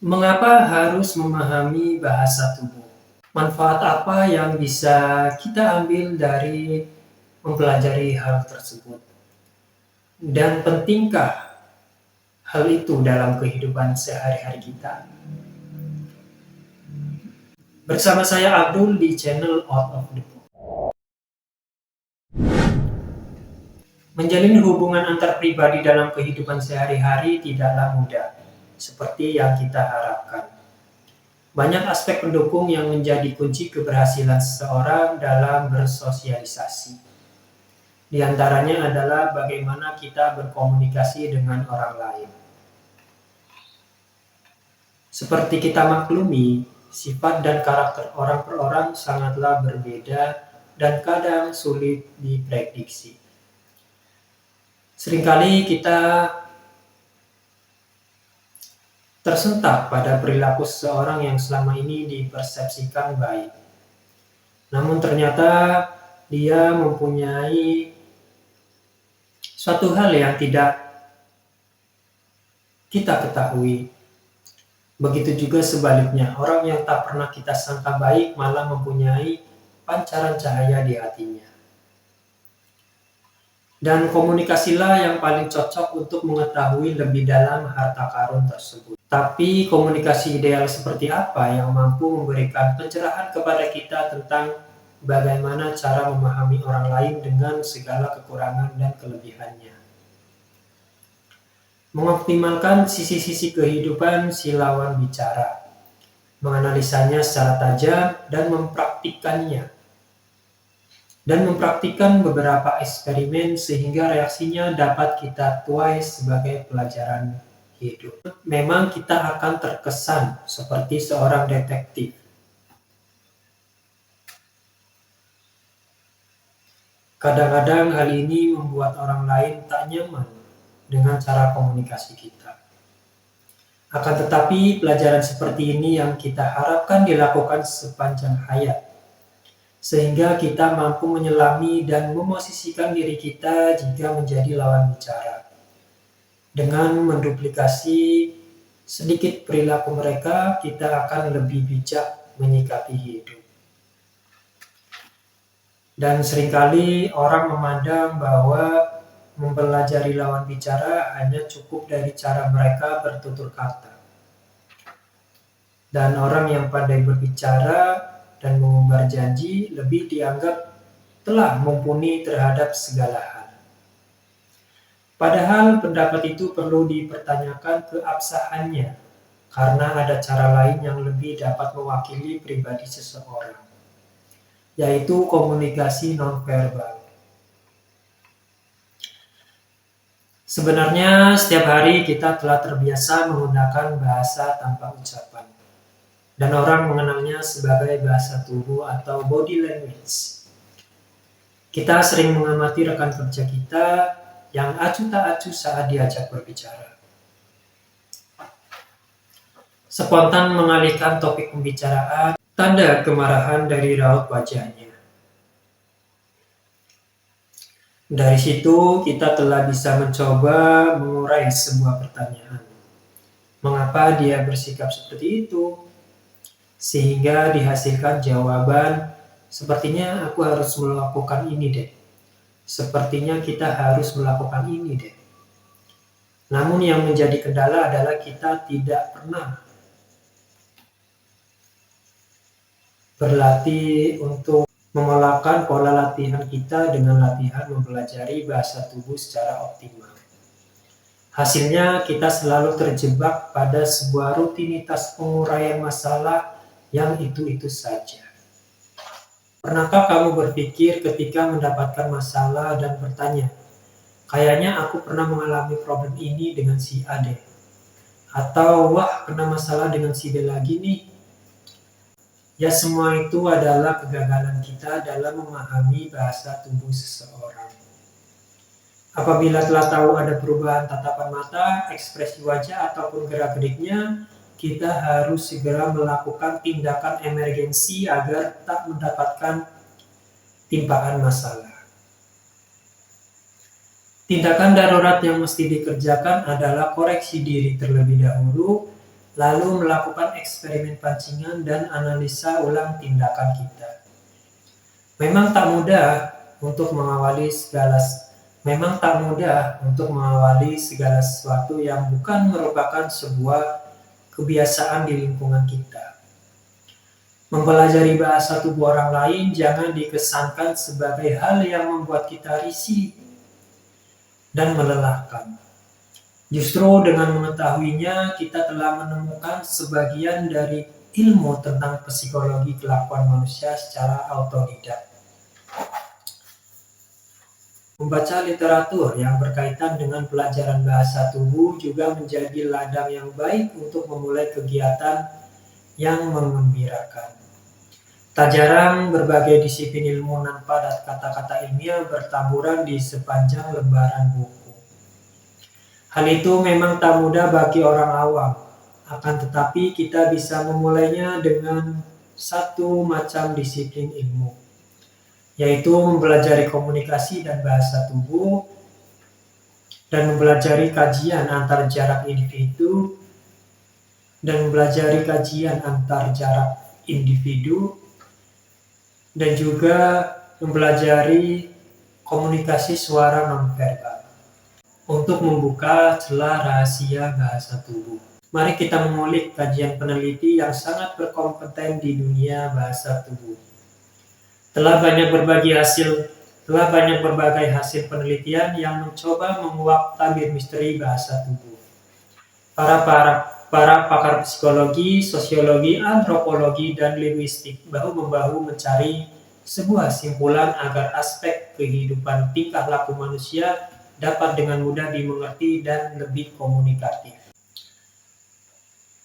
Mengapa harus memahami bahasa tubuh? Manfaat apa yang bisa kita ambil dari mempelajari hal tersebut? Dan pentingkah hal itu dalam kehidupan sehari-hari kita? Bersama saya Abdul di channel Out of the Book. Menjalin hubungan antar pribadi dalam kehidupan sehari-hari tidaklah mudah, seperti yang kita harapkan. Banyak aspek pendukung yang menjadi kunci keberhasilan seseorang dalam bersosialisasi. Di antaranya adalah bagaimana kita berkomunikasi dengan orang lain. Seperti kita maklumi, sifat dan karakter orang per orang sangatlah berbeda dan kadang sulit diprediksi. Seringkali kita tersentak pada perilaku seseorang yang selama ini dipersepsikan baik. Namun ternyata dia mempunyai suatu hal yang tidak kita ketahui. Begitu juga sebaliknya, orang yang tak pernah kita sangka baik malah mempunyai pancaran cahaya di hatinya. Dan komunikasilah yang paling cocok untuk mengetahui lebih dalam harta karun tersebut. Tapi komunikasi ideal seperti apa yang mampu memberikan pencerahan kepada kita tentang bagaimana cara memahami orang lain dengan segala kekurangan dan kelebihannya. Mengoptimalkan sisi-sisi kehidupan si lawan bicara, menganalisanya secara tajam dan mempraktikkannya. Dan mempraktikkan beberapa eksperimen sehingga reaksinya dapat kita tuai sebagai pelajaran hidup. Memang kita akan terkesan seperti seorang detektif. Kadang-kadang hal ini membuat orang lain tak nyaman dengan cara komunikasi kita. Akan tetapi pelajaran seperti ini yang kita harapkan dilakukan sepanjang hayat, sehingga kita mampu menyelami dan memosisikan diri kita jika menjadi lawan bicara. Dengan menduplikasi sedikit perilaku mereka, kita akan lebih bijak menyikapi hidup. Dan seringkali orang memandang bahwa mempelajari lawan bicara hanya cukup dari cara mereka bertutur kata. Dan orang yang pandai berbicara dan mengumbar janji lebih dianggap telah mumpuni terhadap segala hal. Padahal pendapat itu perlu dipertanyakan keabsahannya, karena ada cara lain yang lebih dapat mewakili pribadi seseorang, yaitu komunikasi nonverbal. Sebenarnya setiap hari kita telah terbiasa menggunakan bahasa tanpa ucapan, dan orang mengenalnya sebagai bahasa tubuh atau body language. Kita sering mengamati rekan kerja kita yang acuh tak acuh saat diajak berbicara. Spontan mengalihkan topik pembicaraan, tanda kemarahan dari raut wajahnya. Dari situ kita telah bisa mencoba mengurai sebuah pertanyaan. Mengapa dia bersikap seperti itu? Sehingga dihasilkan jawaban, sepertinya aku harus melakukan ini deh. Sepertinya kita harus melakukan ini deh. Namun yang menjadi kendala adalah kita tidak pernah berlatih untuk mengelakkan pola latihan kita dengan latihan mempelajari bahasa tubuh secara optimal. Hasilnya kita selalu terjebak pada sebuah rutinitas penguraian masalah yang itu-itu saja. Pernahkah kamu berpikir ketika mendapatkan masalah dan bertanya, kayaknya aku pernah mengalami problem ini dengan si A deh. Atau, wah kena masalah dengan si B lagi nih. Ya semua itu adalah kegagalan kita dalam memahami bahasa tubuh seseorang. Apabila telah tahu ada perubahan tatapan mata, ekspresi wajah, ataupun gerak-geriknya, kita harus segera melakukan tindakan emergensi agar tak mendapatkan timpaan masalah. Tindakan darurat yang mesti dikerjakan adalah koreksi diri terlebih dahulu lalu melakukan eksperimen pancingan dan analisa ulang tindakan kita. Memang tak mudah untuk mengawali segala sesuatu yang bukan merupakan sebuah kebiasaan di lingkungan kita. Mempelajari bahasa tubuh orang lain jangan dikesankan sebagai hal yang membuat kita risih dan melelahkan. Justru dengan mengetahuinya, kita telah menemukan sebagian dari ilmu tentang psikologi kelakuan manusia secara autodidak. Membaca literatur yang berkaitan dengan pelajaran bahasa tubuh juga menjadi ladang yang baik untuk memulai kegiatan yang mengembirakan. Tak jarang berbagai disiplin ilmu non padat kata-kata ilmiah bertaburan di sepanjang lembaran buku. Hal itu memang tak mudah bagi orang awam, akan tetapi kita bisa memulainya dengan satu macam disiplin ilmu, yaitu mempelajari komunikasi dan bahasa tubuh, dan mempelajari kajian antar jarak individu, dan juga mempelajari komunikasi suara nonverbal untuk membuka celah rahasia bahasa tubuh. Mari kita mengulik kajian peneliti yang sangat berkompeten di dunia bahasa tubuh. Telah banyak berbagai hasil penelitian yang mencoba menguak tabir misteri bahasa tubuh. Para pakar psikologi, sosiologi, antropologi, dan linguistik bahu-membahu mencari sebuah simpulan agar aspek kehidupan tingkah laku manusia dapat dengan mudah dimengerti dan lebih komunikatif.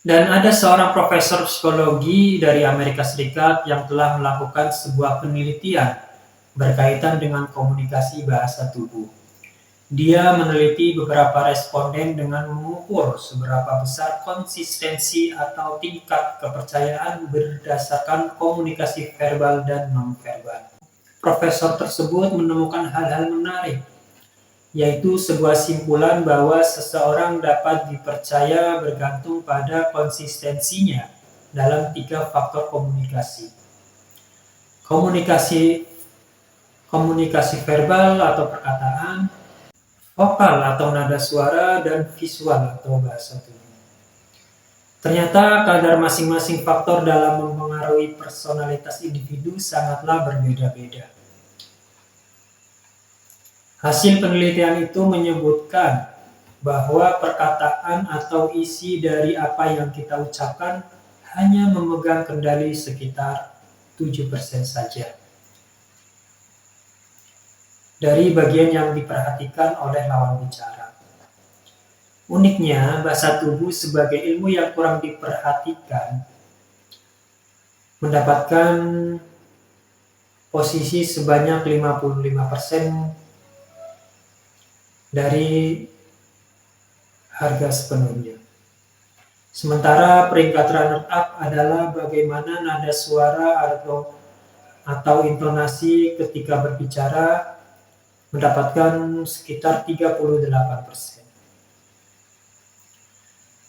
Dan ada seorang profesor psikologi dari Amerika Serikat yang telah melakukan sebuah penelitian berkaitan dengan komunikasi bahasa tubuh. Dia meneliti beberapa responden dengan mengukur seberapa besar konsistensi atau tingkat kepercayaan berdasarkan komunikasi verbal dan nonverbal. Profesor tersebut menemukan hal-hal menarik, yaitu sebuah simpulan bahwa seseorang dapat dipercaya bergantung pada konsistensinya dalam 3 faktor komunikasi. Komunikasi verbal atau perkataan, vokal atau nada suara, dan visual atau bahasa tubuh. Ternyata kadar masing-masing faktor dalam mempengaruhi personalitas individu sangatlah berbeda-beda. Hasil penelitian itu menyebutkan bahwa perkataan atau isi dari apa yang kita ucapkan hanya memegang kendali sekitar 7% saja dari bagian yang diperhatikan oleh lawan bicara. Uniknya, bahasa tubuh sebagai ilmu yang kurang diperhatikan mendapatkan posisi sebanyak 55% dari harga sepenuhnya. Sementara peringkat runner-up adalah bagaimana nada suara atau intonasi ketika berbicara, mendapatkan sekitar 38%.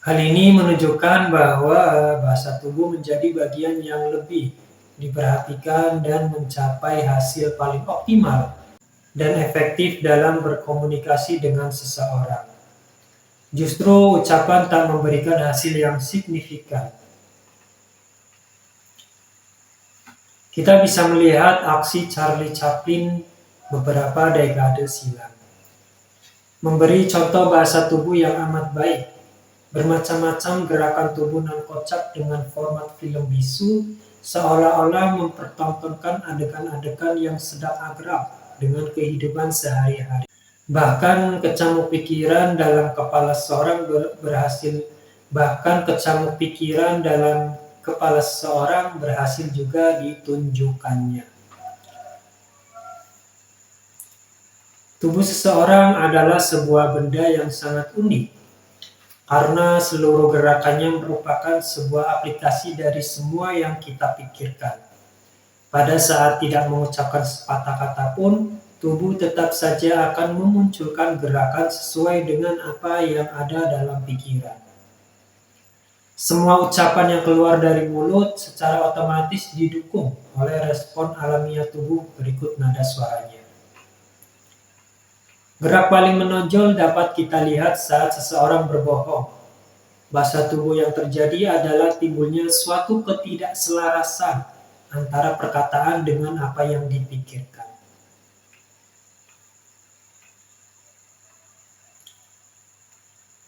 Hal ini menunjukkan bahwa bahasa tubuh menjadi bagian yang lebih diperhatikan dan mencapai hasil paling optimal dan efektif dalam berkomunikasi dengan seseorang. Justru ucapan tak memberikan hasil yang signifikan. Kita bisa melihat aksi Charlie Chaplin beberapa dekade silam. Memberi contoh bahasa tubuh yang amat baik. Bermacam-macam gerakan tubuh non kocak dengan format film bisu, seolah-olah mempertontonkan adegan-adegan yang sedang akrab dengan kehidupan sehari-hari. Bahkan kecamuk pikiran dalam kepala seseorang berhasil juga ditunjukkannya. Tubuh seseorang adalah sebuah benda yang sangat unik, karena seluruh gerakannya merupakan sebuah aplikasi dari semua yang kita pikirkan. Pada saat tidak mengucapkan sepatah kata pun, tubuh tetap saja akan memunculkan gerakan sesuai dengan apa yang ada dalam pikiran. Semua ucapan yang keluar dari mulut secara otomatis didukung oleh respon alamiah tubuh berikut nada suaranya. Gerak paling menonjol dapat kita lihat saat seseorang berbohong. Bahasa tubuh yang terjadi adalah timbulnya suatu ketidakselarasan antara perkataan dengan apa yang dipikirkan.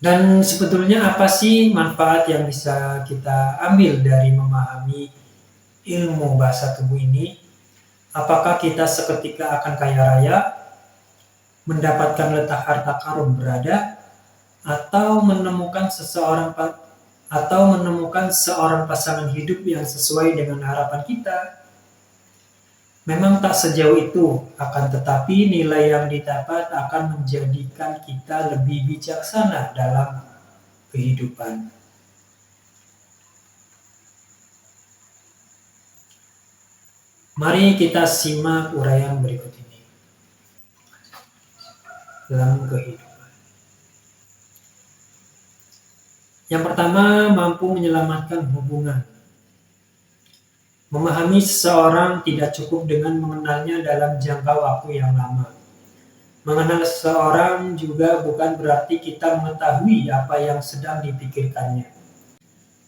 Dan sebetulnya apa sih manfaat yang bisa kita ambil dari memahami ilmu bahasa tubuh ini? Apakah kita seketika akan kaya raya, mendapatkan letak harta karun berada, atau menemukan seorang pasangan hidup yang sesuai dengan harapan kita? Memang tak sejauh itu, akan tetapi nilai yang didapat akan menjadikan kita lebih bijaksana dalam kehidupan. Mari kita simak uraian berikut ini. Dalam kehidupan. Yang pertama, mampu menyelamatkan hubungan. Memahami seseorang tidak cukup dengan mengenalnya dalam jangka waktu yang lama. Mengenal seseorang juga bukan berarti kita mengetahui apa yang sedang dipikirkannya.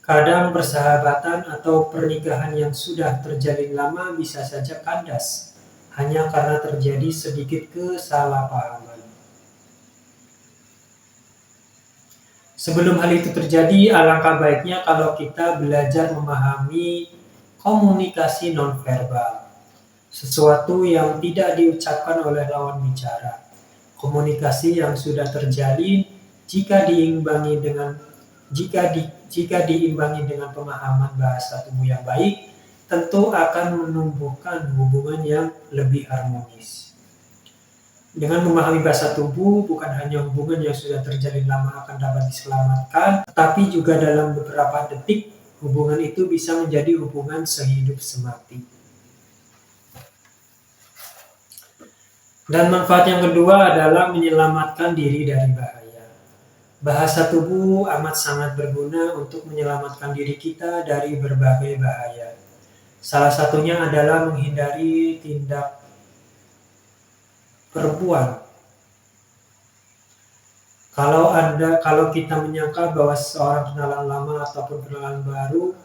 Kadang persahabatan atau pernikahan yang sudah terjalin lama bisa saja kandas, hanya karena terjadi sedikit kesalahpahaman. Sebelum hal itu terjadi, alangkah baiknya kalau kita belajar memahami komunikasi nonverbal, sesuatu yang tidak diucapkan oleh lawan bicara. Komunikasi yang sudah terjalin jika diimbangi dengan pemahaman bahasa tubuh yang baik, tentu akan menumbuhkan hubungan yang lebih harmonis. Dengan memahami bahasa tubuh, bukan hanya hubungan yang sudah terjalin lama akan dapat diselamatkan, tetapi juga dalam beberapa detik hubungan itu bisa menjadi hubungan sehidup semati. Dan manfaat yang kedua adalah menyelamatkan diri dari bahaya. Bahasa tubuh amat sangat berguna untuk menyelamatkan diri kita dari berbagai bahaya. Salah satunya adalah menghindari tindak perbuatan. Kalau kita menyangka bahwa seorang kenalan lama ataupun kenalan baru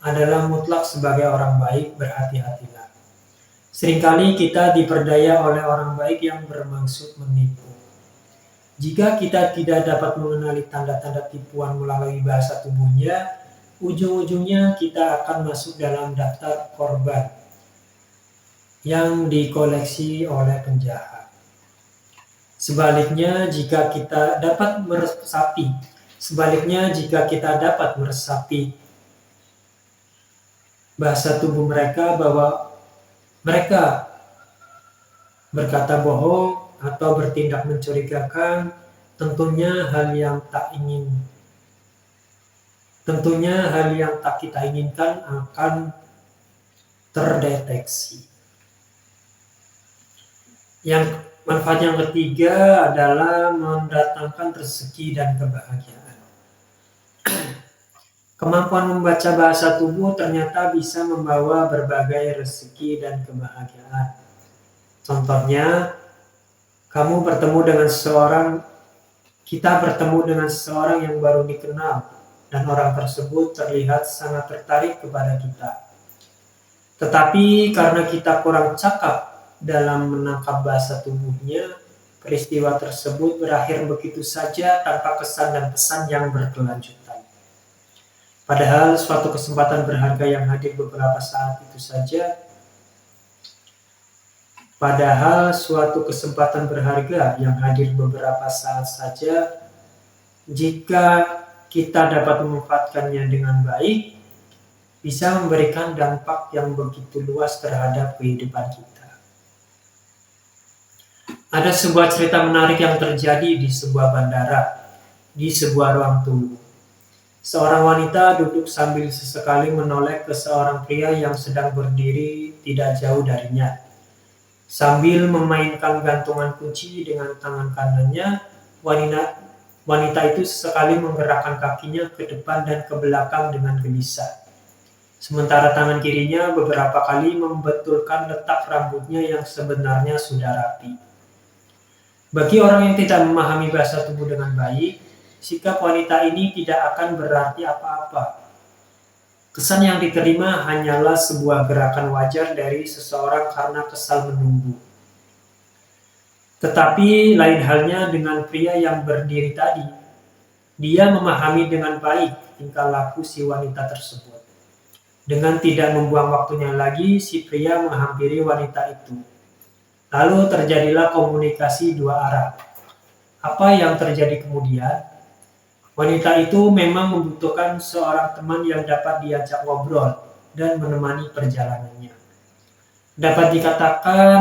adalah mutlak sebagai orang baik, berhati-hatilah. Seringkali kita diperdaya oleh orang baik yang bermaksud menipu. Jika kita tidak dapat mengenali tanda-tanda tipuan melalui bahasa tubuhnya, ujung-ujungnya kita akan masuk dalam daftar korban yang dikoleksi oleh penjahat. Sebaliknya, jika kita dapat meresapi bahasa tubuh mereka bahwa mereka berkata bohong atau bertindak mencurigakan, tentunya hal yang tak kita inginkan akan terdeteksi. Manfaat yang ketiga adalah mendatangkan rezeki dan kebahagiaan. Kemampuan membaca bahasa tubuh ternyata bisa membawa berbagai rezeki dan kebahagiaan. Contohnya, kita bertemu dengan seseorang yang baru dikenal, dan orang tersebut terlihat sangat tertarik kepada kita. Tetapi karena kita kurang cakap dalam menangkap bahasa tubuhnya, peristiwa tersebut berakhir begitu saja tanpa kesan dan pesan yang berkelanjutan. Padahal suatu kesempatan berharga yang hadir beberapa saat saja, jika kita dapat memanfaatkannya dengan baik, bisa memberikan dampak yang begitu luas terhadap kehidupan kita. Ada sebuah cerita menarik yang terjadi di sebuah bandara, di sebuah ruang tunggu. Seorang wanita duduk sambil sesekali menoleh ke seorang pria yang sedang berdiri tidak jauh darinya. Sambil memainkan gantungan kunci dengan tangan kanannya, Wanita itu sesekali menggerakkan kakinya ke depan dan ke belakang dengan gelisah. Sementara tangan kirinya beberapa kali membetulkan letak rambutnya yang sebenarnya sudah rapi. Bagi orang yang tidak memahami bahasa tubuh dengan baik, sikap wanita ini tidak akan berarti apa-apa. Kesan yang diterima hanyalah sebuah gerakan wajar dari seseorang karena kesal menunggu. Tetapi lain halnya dengan pria yang berdiri tadi. Dia memahami dengan baik tingkah laku si wanita tersebut. Dengan tidak membuang waktunya lagi, si pria menghampiri wanita itu. Lalu terjadilah komunikasi dua arah. Apa yang terjadi kemudian? Wanita itu memang membutuhkan seorang teman yang dapat diajak ngobrol dan menemani perjalanannya. Dapat dikatakan,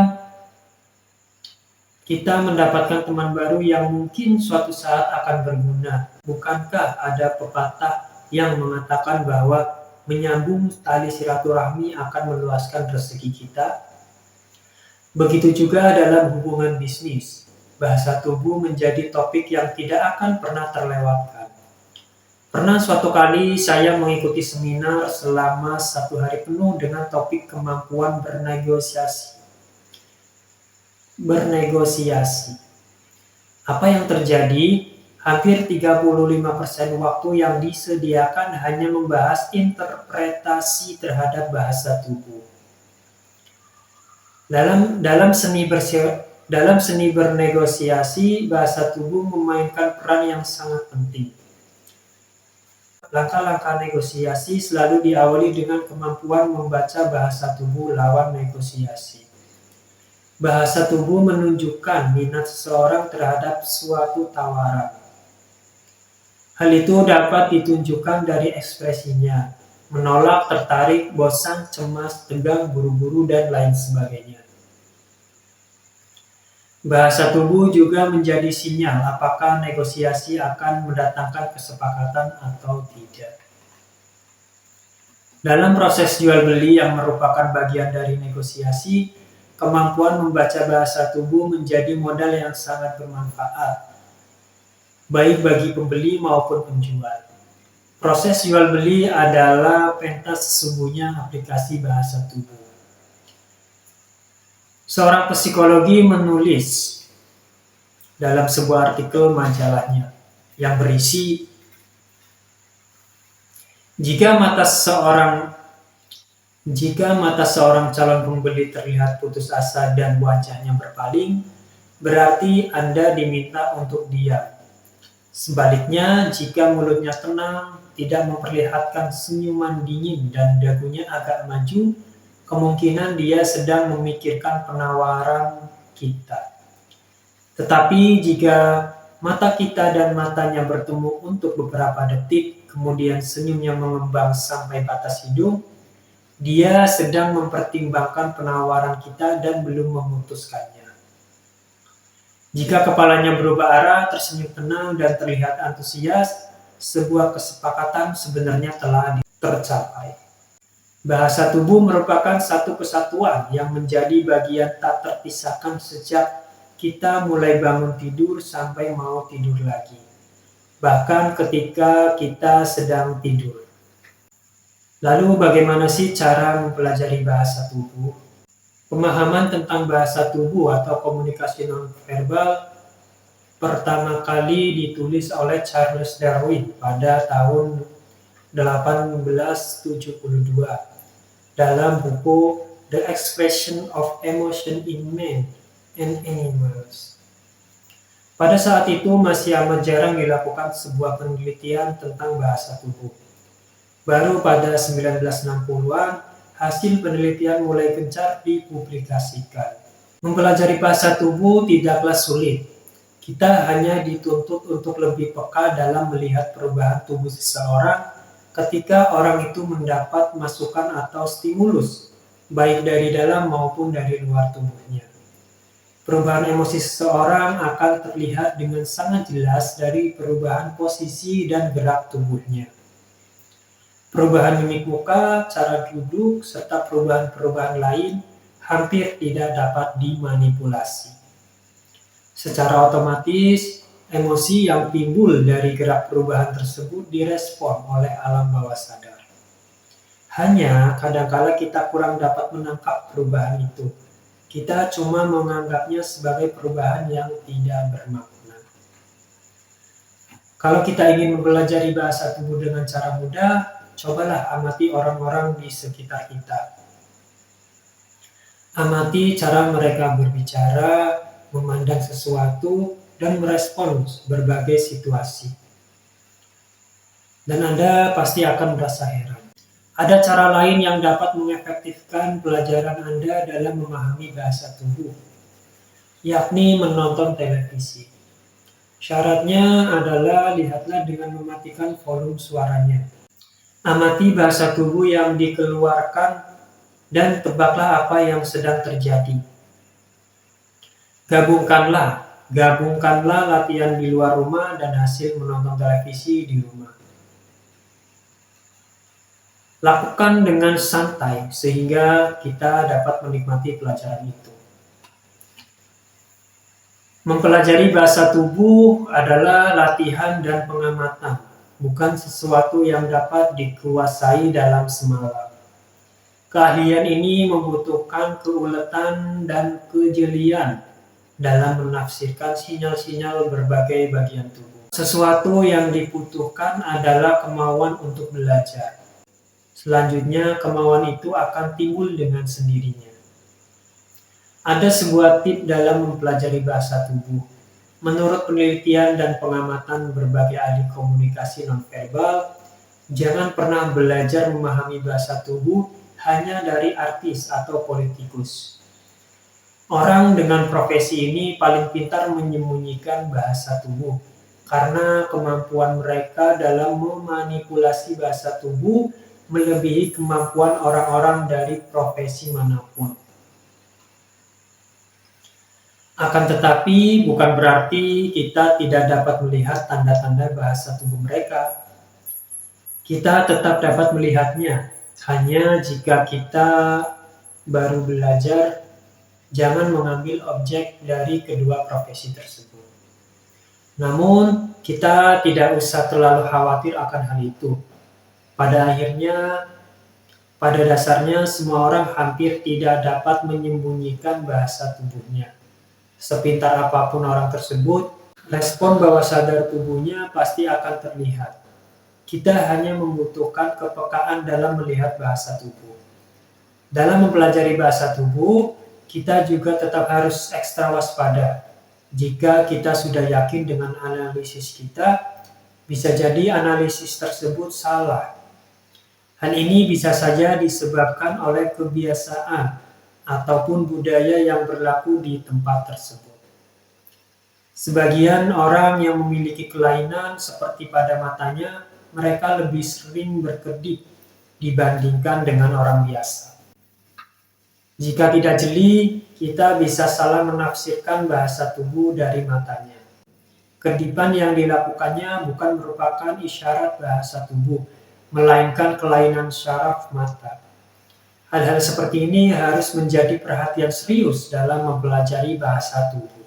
kita mendapatkan teman baru yang mungkin suatu saat akan berguna. Bukankah ada pepatah yang mengatakan bahwa menyambung tali silaturahmi akan meluaskan rezeki kita? Begitu juga dalam hubungan bisnis. Bahasa tubuh menjadi topik yang tidak akan pernah terlewatkan. Pernah suatu kali saya mengikuti seminar selama 1 hari penuh dengan topik kemampuan bernegosiasi. Apa yang terjadi? Hampir 35% waktu yang disediakan hanya membahas interpretasi terhadap bahasa tubuh. Dalam seni bernegosiasi, bahasa tubuh memainkan peran yang sangat penting. Langkah-langkah negosiasi selalu diawali dengan kemampuan membaca bahasa tubuh lawan negosiasi. Bahasa tubuh menunjukkan minat seseorang terhadap suatu tawaran. Hal itu dapat ditunjukkan dari ekspresinya, menolak, tertarik, bosan, cemas, tegang, buru-buru, dan lain sebagainya. Bahasa tubuh juga menjadi sinyal apakah negosiasi akan mendatangkan kesepakatan atau tidak. Dalam proses jual-beli yang merupakan bagian dari negosiasi, kemampuan membaca bahasa tubuh menjadi modal yang sangat bermanfaat, baik bagi pembeli maupun penjual. Proses jual beli adalah pentas sesungguhnya aplikasi bahasa tubuh. Seorang psikologi menulis dalam sebuah artikel majalahnya yang berisi, jika mata seorang calon pembeli terlihat putus asa dan wajahnya berpaling, berarti Anda diminta untuk diam. Sebaliknya, jika mulutnya tenang, tidak memperlihatkan senyuman dingin dan dagunya agak maju, kemungkinan dia sedang memikirkan penawaran kita. Tetapi jika mata kita dan matanya bertemu untuk beberapa detik, kemudian senyumnya mengembang sampai batas hidung, dia sedang mempertimbangkan penawaran kita dan belum memutuskannya. Jika kepalanya berubah arah, tersenyum tenang, dan terlihat antusias, sebuah kesepakatan sebenarnya telah tercapai. Bahasa tubuh merupakan satu kesatuan yang menjadi bagian tak terpisahkan sejak kita mulai bangun tidur sampai mau tidur lagi. Bahkan ketika kita sedang tidur. Lalu bagaimana sih cara mempelajari bahasa tubuh? Pemahaman tentang bahasa tubuh atau komunikasi nonverbal pertama kali ditulis oleh Charles Darwin pada tahun 1872 dalam buku The Expression of Emotion in Men and Animals. Pada saat itu masih amat jarang dilakukan sebuah penelitian tentang bahasa tubuh. Baru pada 1960-an, hasil penelitian mulai gencar dipublikasikan. Mempelajari bahasa tubuh tidaklah sulit. Kita hanya dituntut untuk lebih peka dalam melihat perubahan tubuh seseorang ketika orang itu mendapat masukan atau stimulus, baik dari dalam maupun dari luar tubuhnya. Perubahan emosi seseorang akan terlihat dengan sangat jelas dari perubahan posisi dan gerak tubuhnya. Perubahan mimik muka, cara duduk, serta perubahan-perubahan lain hampir tidak dapat dimanipulasi. Secara otomatis, Emosi yang timbul dari gerak perubahan tersebut direspon oleh alam bawah sadar. Hanya kadangkala kita kurang dapat menangkap perubahan itu. Kita cuma menganggapnya sebagai perubahan yang tidak bermakna. Kalau kita ingin mempelajari bahasa tubuh dengan cara mudah, cobalah amati orang-orang di sekitar kita. Amati cara mereka berbicara, memandang sesuatu, dan merespons berbagai situasi. Dan Anda pasti akan merasa heran. Ada cara lain yang dapat mengefektifkan pelajaran Anda dalam memahami bahasa tubuh, yakni menonton televisi. Syaratnya adalah lihatlah dengan mematikan volume suaranya. Amati bahasa tubuh yang dikeluarkan dan tebaklah apa yang sedang terjadi. Gabungkanlah latihan di luar rumah dan hasil menonton televisi di rumah. Lakukan dengan santai sehingga kita dapat menikmati pelajaran itu. Mempelajari bahasa tubuh adalah latihan dan pengamatan, bukan sesuatu yang dapat dikuasai dalam semalam. Keahlian ini membutuhkan keuletan dan kejelian dalam menafsirkan sinyal-sinyal berbagai bagian tubuh. Sesuatu yang dibutuhkan adalah kemauan untuk belajar. Selanjutnya, kemauan itu akan timbul dengan sendirinya. Ada sebuah tip dalam mempelajari bahasa tubuh. Menurut penelitian dan pengamatan berbagai ahli komunikasi nonverbal, jangan pernah belajar memahami bahasa tubuh hanya dari artis atau politikus. Orang dengan profesi ini paling pintar menyembunyikan bahasa tubuh, karena kemampuan mereka dalam memanipulasi bahasa tubuh melebihi kemampuan orang-orang dari profesi manapun. Akan tetapi, bukan berarti kita tidak dapat melihat tanda-tanda bahasa tubuh mereka. Kita tetap dapat melihatnya, hanya jika kita baru belajar, jangan mengambil objek dari kedua profesi tersebut. Namun, kita tidak usah terlalu khawatir akan hal itu. Pada dasarnya, semua orang hampir tidak dapat menyembunyikan bahasa tubuhnya. Sepintar apapun orang tersebut, respon bawah sadar tubuhnya pasti akan terlihat. Kita hanya membutuhkan kepekaan dalam melihat bahasa tubuh. Dalam mempelajari bahasa tubuh, kita juga tetap harus ekstra waspada. Jika kita sudah yakin dengan analisis kita, bisa jadi analisis tersebut salah. Hal ini bisa saja disebabkan oleh kebiasaan ataupun budaya yang berlaku di tempat tersebut. Sebagian orang yang memiliki kelainan seperti pada matanya, mereka lebih sering berkedip dibandingkan dengan orang biasa. Jika tidak jeli, kita bisa salah menafsirkan bahasa tubuh dari matanya. Kedipan yang dilakukannya bukan merupakan isyarat bahasa tubuh, melainkan kelainan syaraf mata. Hal-hal seperti ini harus menjadi perhatian serius dalam mempelajari bahasa tubuh.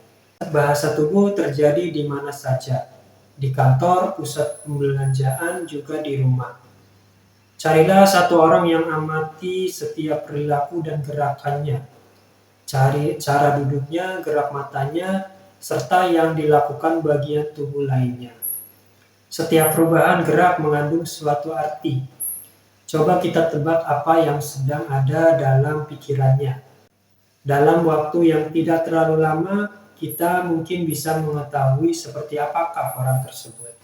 Bahasa tubuh terjadi di mana saja, di kantor, pusat pembelanjaan, juga di rumah. Carilah satu orang yang amati setiap perilaku dan gerakannya. Cari cara duduknya, gerak matanya, serta yang dilakukan bagian tubuh lainnya. Setiap perubahan gerak mengandung suatu arti. Coba kita tebak apa yang sedang ada dalam pikirannya. Dalam waktu yang tidak terlalu lama, kita mungkin bisa mengetahui seperti apakah orang tersebut.